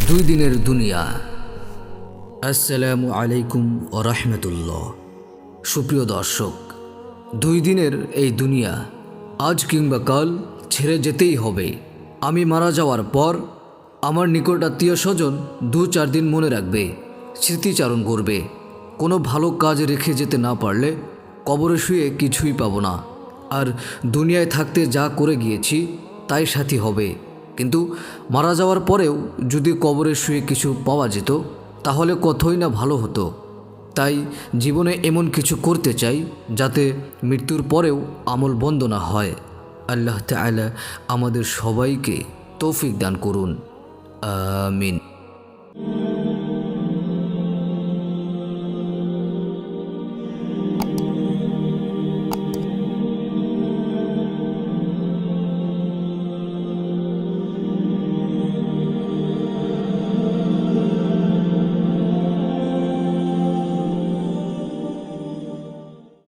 দুই দিনের দুনিয়া। আসসালামু আলাইকুম ও রহমতুল্লাহ। সুপ্রিয় দর্শক, দুই দিনের এই দুনিয়া আজ কিংবা কাল ছেড়ে যেতেই হবে। আমি মারা যাওয়ার পর আমার নিকট আত্মীয় স্বজন 2-4 দিন মনে রাখবে, স্মৃতিচারণ করবে। কোনো ভালো কাজ রেখে যেতে না পারলে কবরে শুয়ে কিছুই পাবো না। আর দুনিয়ায় থাকতে যা করে গিয়েছি তাই সাথী হবে। কিন্তু মারা যাওয়ার পরেও যদি কবরে শুয়ে কিছু পাওয়া যেত তাহলে কতই না ভালো হতো। তাই জীবনে এমন কিছু করতে চাই যাতে মৃত্যুর পরেও আমল বন্ধ না হয়। আল্লাহ তাআলা আমাদের সবাইকে তৌফিক দান করুন। আমিন।